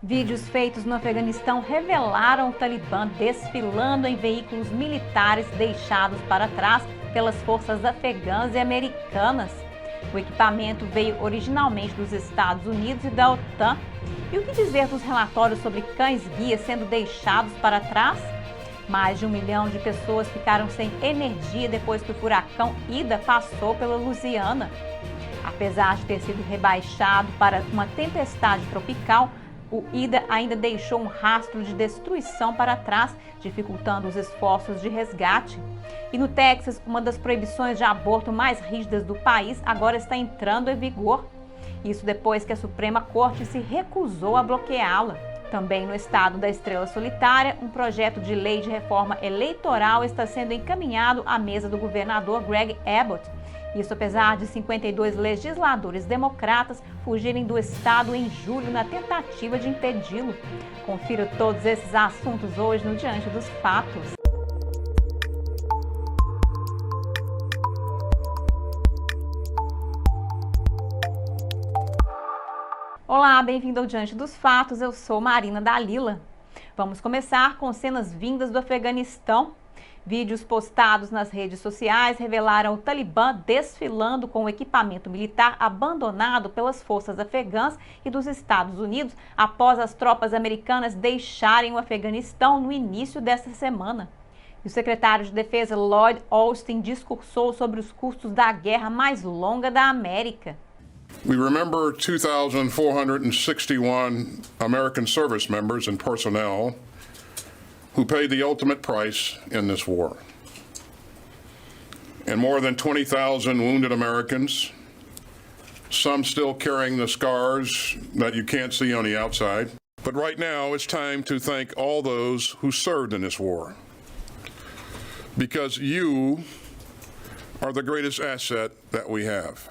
Vídeos feitos no Afeganistão revelaram o Talibã desfilando em veículos militares deixados para trás pelas forças afegãs e americanas. O equipamento veio originalmente dos Estados Unidos e da OTAN. E o que dizer dos relatórios sobre cães-guia sendo deixados para trás? Mais de 1 milhão de pessoas ficaram sem energia depois que o furacão Ida passou pela Louisiana. Apesar de ter sido rebaixado para uma tempestade tropical, o Ida ainda deixou um rastro de destruição para trás, dificultando os esforços de resgate. E no Texas, uma das proibições de aborto mais rígidas do país agora está entrando em vigor. Isso depois que a Suprema Corte se recusou a bloqueá-la. Também no estado da Estrela Solitária, um projeto de lei de reforma eleitoral está sendo encaminhado à mesa do governador Greg Abbott. Isso apesar de 52 legisladores democratas fugirem do estado em julho na tentativa de impedi-lo. Confira todos esses assuntos hoje no Diante dos Fatos. Olá, bem-vindo ao Diante dos Fatos, eu sou Marina Dalila. Vamos começar com cenas vindas do Afeganistão. Vídeos postados nas redes sociais revelaram o Talibã desfilando com o equipamento militar abandonado pelas forças afegãs e dos Estados Unidos após as tropas americanas deixarem o Afeganistão no início desta semana. E o secretário de Defesa Lloyd Austin discursou sobre os custos da guerra mais longa da América. We remember 2,461 American service members and personnel who paid the ultimate price in this war. And more than 20,000 wounded Americans, some still carrying the scars that you can't see on the outside. But right now, it's time to thank all those who served in this war, because you are the greatest asset that we have.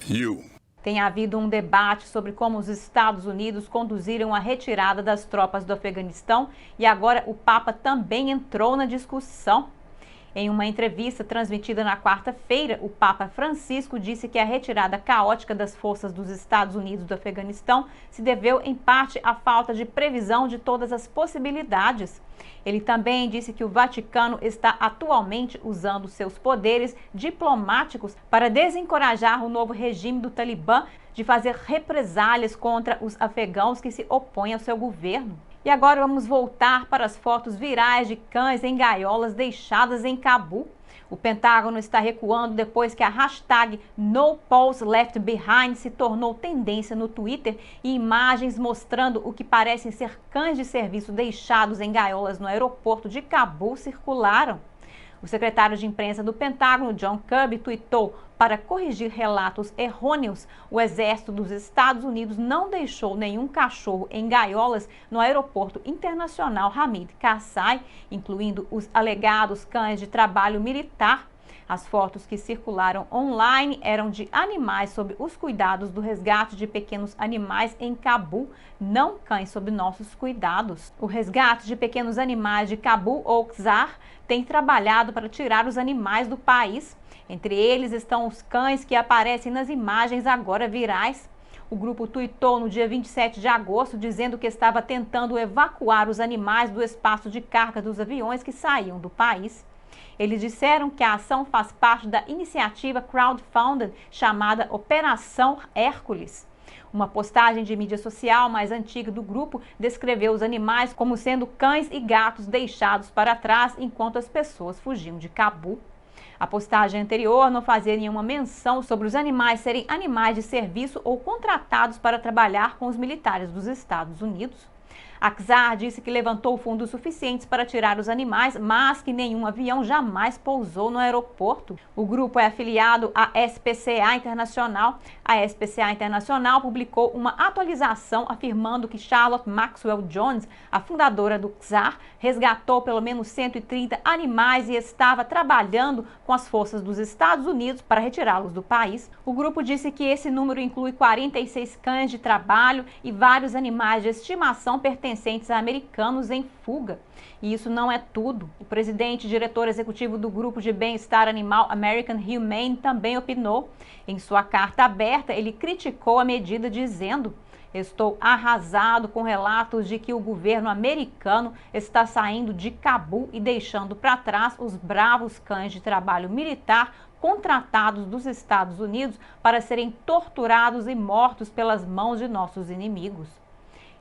You. Tem havido um debate sobre como os Estados Unidos conduziram a retirada das tropas do Afeganistão e agora o Papa também entrou na discussão. Em uma entrevista transmitida na quarta-feira, o Papa Francisco disse que a retirada caótica das forças dos Estados Unidos do Afeganistão se deveu, em parte, à falta de previsão de todas as possibilidades. Ele também disse que o Vaticano está atualmente usando seus poderes diplomáticos para desencorajar o novo regime do Talibã de fazer represálias contra os afegãos que se opõem ao seu governo. E agora vamos voltar para as fotos virais de cães em gaiolas deixadas em Cabul. O Pentágono está recuando depois que a hashtag #NoPausLeftBehind se tornou tendência no Twitter e imagens mostrando o que parecem ser cães de serviço deixados em gaiolas no aeroporto de Cabul circularam. O secretário de imprensa do Pentágono, John Kirby, tuitou: para corrigir relatos errôneos, o Exército dos Estados Unidos não deixou nenhum cachorro em gaiolas no aeroporto internacional Hamid Karzai, incluindo os alegados cães de trabalho militar. As fotos que circularam online eram de animais sob os cuidados do resgate de pequenos animais em Cabul, não cães sob nossos cuidados. O resgate de pequenos animais de Cabul, ou KZAR, tem trabalhado para tirar os animais do país. Entre eles estão os cães que aparecem nas imagens agora virais. O grupo tuitou no dia 27 de agosto dizendo que estava tentando evacuar os animais do espaço de carga dos aviões que saíam do país. Eles disseram que a ação faz parte da iniciativa crowdfunded chamada Operação Hércules. Uma postagem de mídia social mais antiga do grupo descreveu os animais como sendo cães e gatos deixados para trás enquanto as pessoas fugiam de Cabul. A postagem anterior não fazia nenhuma menção sobre os animais serem animais de serviço ou contratados para trabalhar com os militares dos Estados Unidos. A KZAR disse que levantou fundos suficientes para tirar os animais, mas que nenhum avião jamais pousou no aeroporto. O grupo é afiliado à SPCA Internacional. A SPCA Internacional publicou uma atualização afirmando que Charlotte Maxwell Jones, a fundadora do KZAR, resgatou pelo menos 130 animais e estava trabalhando com as forças dos Estados Unidos para retirá-los do país. O grupo disse que esse número inclui 46 cães de trabalho e vários animais de estimação pertencentes a americanos em fuga. E isso não é tudo. O presidente e diretor executivo do grupo de bem-estar animal American Humane também opinou. Em sua carta aberta, ele criticou a medida dizendo: Estou arrasado com relatos de que o governo americano está saindo de Cabul e deixando para trás os bravos cães de trabalho militar contratados dos Estados Unidos para serem torturados e mortos pelas mãos de nossos inimigos.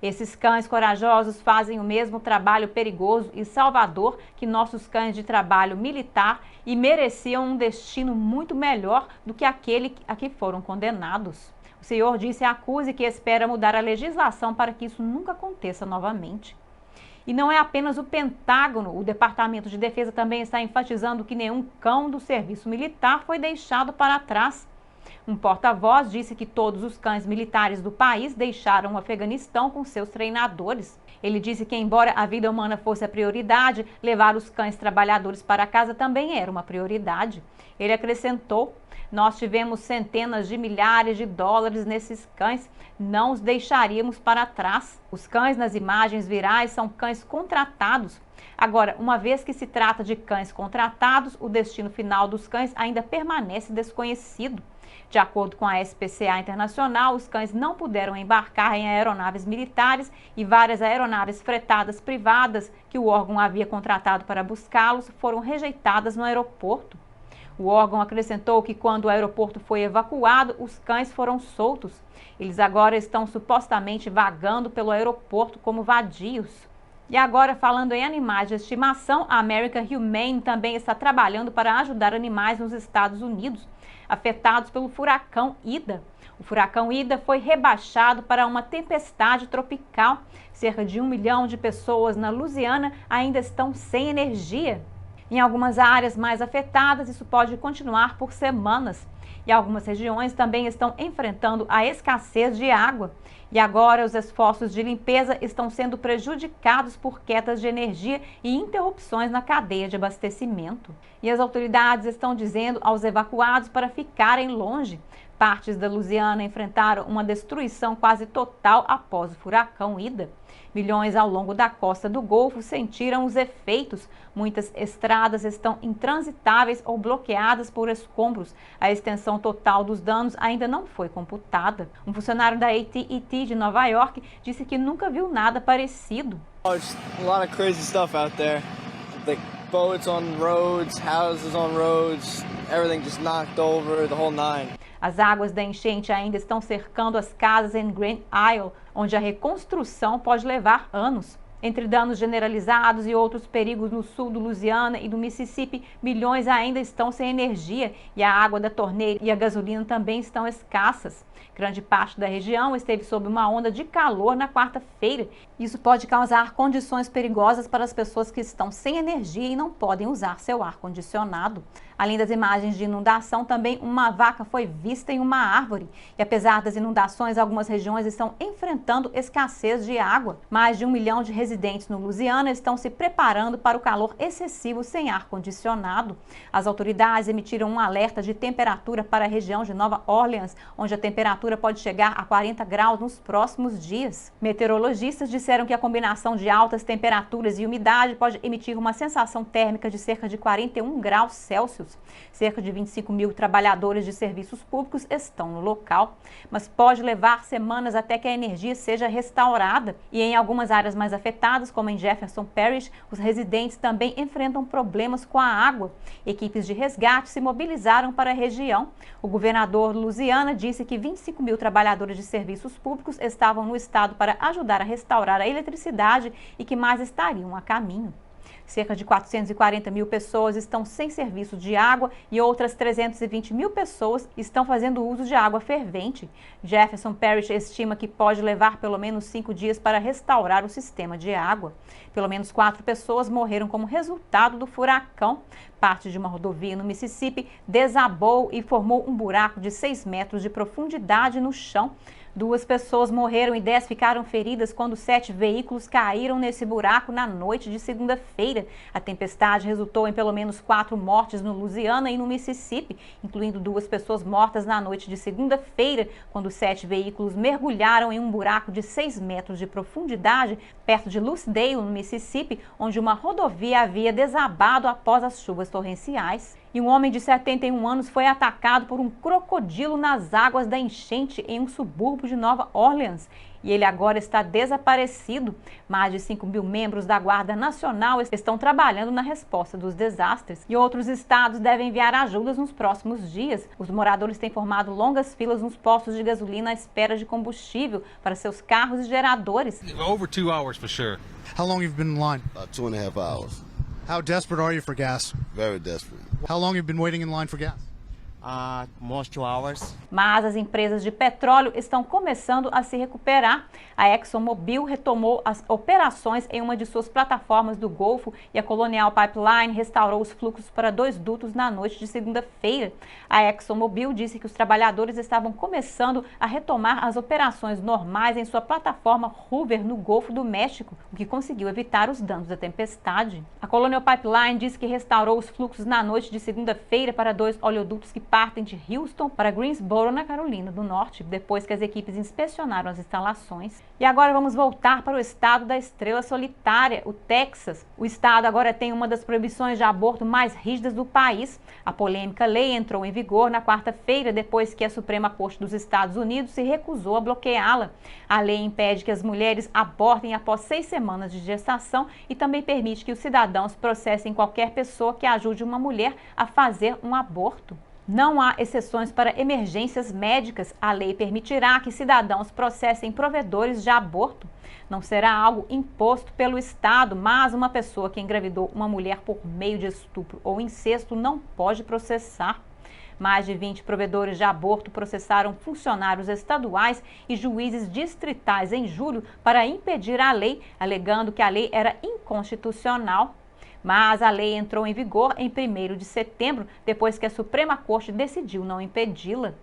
Esses cães corajosos fazem o mesmo trabalho perigoso e salvador que nossos cães de trabalho militar e mereciam um destino muito melhor do que aquele a que foram condenados. O senhor disse à Acuse que espera mudar a legislação para que isso nunca aconteça novamente. E não é apenas o Pentágono, o Departamento de Defesa também está enfatizando que nenhum cão do serviço militar foi deixado para trás. Um porta-voz disse que todos os cães militares do país deixaram o Afeganistão com seus treinadores. Ele disse que, embora a vida humana fosse a prioridade, levar os cães trabalhadores para casa também era uma prioridade. Ele acrescentou: nós tivemos centenas de milhares de dólares nesses cães, não os deixaríamos para trás. Os cães nas imagens virais são cães contratados. Agora, uma vez que se trata de cães contratados, o destino final dos cães ainda permanece desconhecido. De acordo com a SPCA Internacional, os cães não puderam embarcar em aeronaves militares e várias aeronaves fretadas privadas que o órgão havia contratado para buscá-los foram rejeitadas no aeroporto. O órgão acrescentou que quando o aeroporto foi evacuado, os cães foram soltos. Eles agora estão supostamente vagando pelo aeroporto como vadios. E agora, falando em animais de estimação, a American Humane também está trabalhando para ajudar animais nos Estados Unidos, afetados pelo furacão Ida. O furacão Ida foi rebaixado para uma tempestade tropical. Cerca de 1 milhão de pessoas na Louisiana ainda estão sem energia. Em algumas áreas mais afetadas, isso pode continuar por semanas. E algumas regiões também estão enfrentando a escassez de água. E agora os esforços de limpeza estão sendo prejudicados por quedas de energia e interrupções na cadeia de abastecimento. E as autoridades estão dizendo aos evacuados para ficarem longe. Partes da Louisiana enfrentaram uma destruição quase total após o furacão Ida. Milhões ao longo da costa do Golfo sentiram os efeitos. Muitas estradas estão intransitáveis ou bloqueadas por escombros. A extensão total dos danos ainda não foi computada. Um funcionário da AT&T de Nova York disse que nunca viu nada parecido. There's a lot of crazy stuff out there. Like boats on roads, houses on roads, everything just knocked over, the whole nine. As águas da enchente ainda estão cercando as casas em Grand Isle, onde a reconstrução pode levar anos. Entre danos generalizados e outros perigos no sul do Louisiana e do Mississippi, milhões ainda estão sem energia e a água da torneira e a gasolina também estão escassas. Grande parte da região esteve sob uma onda de calor na quarta-feira. Isso pode causar condições perigosas para as pessoas que estão sem energia e não podem usar seu ar-condicionado. Além das imagens de inundação, também uma vaca foi vista em uma árvore. E apesar das inundações, algumas regiões estão enfrentando escassez de água. Mais de 1 milhão de residentes no Louisiana estão se preparando para o calor excessivo sem ar-condicionado. As autoridades emitiram um alerta de temperatura para a região de Nova Orleans, onde a temperatura pode chegar a 40 graus nos próximos dias. Meteorologistas disseram que a combinação de altas temperaturas e umidade pode emitir uma sensação térmica de cerca de 41 graus Celsius. Cerca de 25 mil trabalhadores de serviços públicos estão no local, mas pode levar semanas até que a energia seja restaurada. E em algumas áreas mais afetadas, como em Jefferson Parish, os residentes também enfrentam problemas com a água. Equipes de resgate se mobilizaram para a região. O governador Louisiana disse que 25 mil trabalhadores de serviços públicos estavam no estado para ajudar a restaurar a eletricidade e que mais estariam a caminho. Cerca de 440 mil pessoas estão sem serviço de água e outras 320 mil pessoas estão fazendo uso de água fervente. Jefferson Parish estima que pode levar pelo menos 5 dias para restaurar o sistema de água. Pelo menos 4 pessoas morreram como resultado do furacão. Parte de uma rodovia no Mississippi desabou e formou um buraco de 6 metros de profundidade no chão. 2 pessoas morreram e 10 ficaram feridas quando 7 veículos caíram nesse buraco na noite de segunda-feira. A tempestade resultou em pelo menos 4 mortes no Louisiana e no Mississippi, incluindo 2 pessoas mortas na noite de segunda-feira, quando 7 veículos mergulharam em um buraco de 6 metros de profundidade perto de Lucedale, no Mississippi, onde uma rodovia havia desabado após as chuvas torrenciais. E um homem de 71 anos foi atacado por um crocodilo nas águas da enchente em um subúrbio de Nova Orleans. e ele agora está desaparecido. Mais de 5 mil membros da Guarda Nacional estão trabalhando na resposta dos desastres e outros estados devem enviar ajudas nos próximos dias. Os moradores têm formado longas filas nos postos de gasolina à espera de combustível para seus carros e geradores. Over 2 hours for sure. How long have you been in line? About 2.5 hours. How desperate are you for gas? Very desperate. How long have you been waiting in line for gas? Most 2 hours. Mas as empresas de petróleo estão começando a se recuperar. A ExxonMobil retomou as operações em uma de suas plataformas do Golfo e a Colonial Pipeline restaurou os fluxos para 2 dutos na noite de segunda-feira. A ExxonMobil disse que os trabalhadores estavam começando a retomar as operações normais em sua plataforma Hoover no Golfo do México, o que conseguiu evitar os danos da tempestade. A Colonial Pipeline disse que restaurou os fluxos na noite de segunda-feira para 2 oleodutos que partem de Houston para Greensboro, na Carolina do Norte, depois que as equipes inspecionaram as instalações. E agora vamos voltar para o estado da estrela solitária, o Texas. O estado agora tem uma das proibições de aborto mais rígidas do país. A polêmica lei entrou em vigor na quarta-feira, depois que a Suprema Corte dos Estados Unidos se recusou a bloqueá-la. A lei impede que as mulheres abortem após 6 semanas de gestação e também permite que os cidadãos processem qualquer pessoa que ajude uma mulher a fazer um aborto. Não há exceções para emergências médicas. A lei permitirá que cidadãos processem provedores de aborto. Não será algo imposto pelo Estado, mas uma pessoa que engravidou uma mulher por meio de estupro ou incesto não pode processar. Mais de 20 provedores de aborto processaram funcionários estaduais e juízes distritais em julho para impedir a lei, alegando que a lei era inconstitucional. Mas a lei entrou em vigor em 1º de setembro, depois que a Suprema Corte decidiu não impedi-la.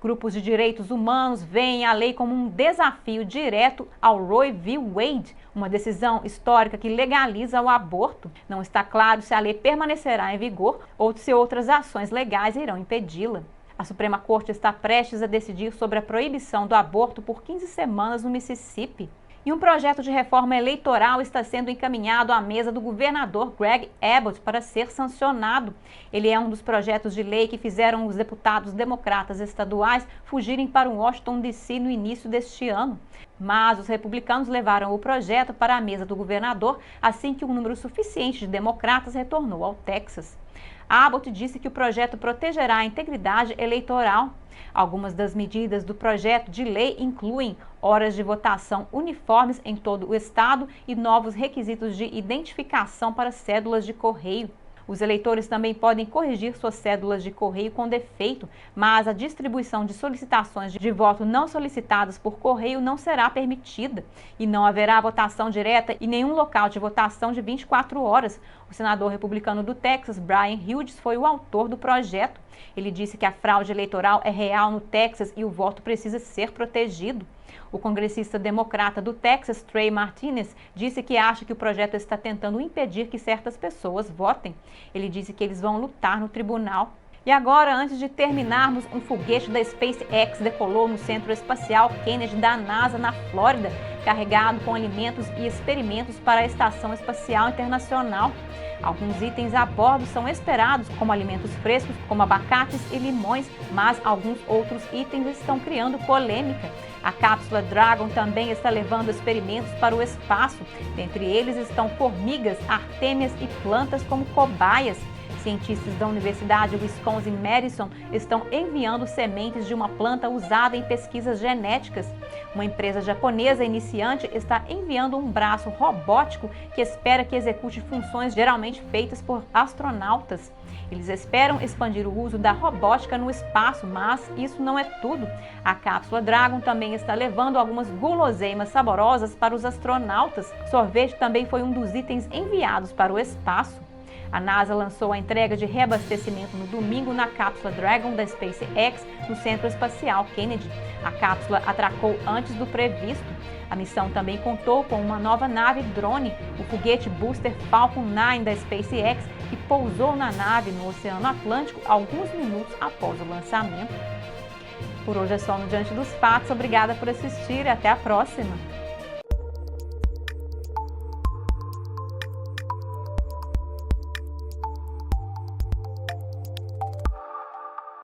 Grupos de direitos humanos veem a lei como um desafio direto ao Roe v. Wade, uma decisão histórica que legaliza o aborto. Não está claro se a lei permanecerá em vigor ou se outras ações legais irão impedi-la. A Suprema Corte está prestes a decidir sobre a proibição do aborto por 15 semanas no Mississippi. E um projeto de reforma eleitoral está sendo encaminhado à mesa do governador Greg Abbott para ser sancionado. Ele é um dos projetos de lei que fizeram os deputados democratas estaduais fugirem para Washington, D.C. no início deste ano. Mas os republicanos levaram o projeto para a mesa do governador assim que um número suficiente de democratas retornou ao Texas. Abbott disse que o projeto protegerá a integridade eleitoral. Algumas das medidas do projeto de lei incluem horas de votação uniformes em todo o estado e novos requisitos de identificação para cédulas de correio. Os eleitores também podem corrigir suas cédulas de correio com defeito, mas a distribuição de solicitações de voto não solicitadas por correio não será permitida e não haverá votação direta em nenhum local de votação de 24 horas. O senador republicano do Texas, Brian Hughes, foi o autor do projeto. Ele disse que a fraude eleitoral é real no Texas e o voto precisa ser protegido. O congressista democrata do Texas, Trey Martinez, disse que acha que o projeto está tentando impedir que certas pessoas votem. Ele disse que eles vão lutar no tribunal. E agora, antes de terminarmos, um foguete da SpaceX decolou no Centro Espacial Kennedy da NASA, na Flórida, carregado com alimentos e experimentos para a Estação Espacial Internacional. Alguns itens a bordo são esperados, como alimentos frescos, como abacates e limões, mas alguns outros itens estão criando polêmica. A cápsula Dragon também está levando experimentos para o espaço. Dentre eles estão formigas, artêmias e plantas como cobaias. Cientistas da Universidade Wisconsin-Madison estão enviando sementes de uma planta usada em pesquisas genéticas. Uma empresa japonesa iniciante está enviando um braço robótico que espera que execute funções geralmente feitas por astronautas. Eles esperam expandir o uso da robótica no espaço, mas isso não é tudo. A cápsula Dragon também está levando algumas guloseimas saborosas para os astronautas. Sorvete também foi um dos itens enviados para o espaço. A NASA lançou a entrega de reabastecimento no domingo na cápsula Dragon da SpaceX no Centro Espacial Kennedy. A cápsula atracou antes do previsto. A missão também contou com uma nova nave drone, o foguete booster Falcon 9 da SpaceX, que pousou na nave no Oceano Atlântico alguns minutos após o lançamento. Por hoje é só no Diante dos Fatos. Obrigada por assistir e até a próxima!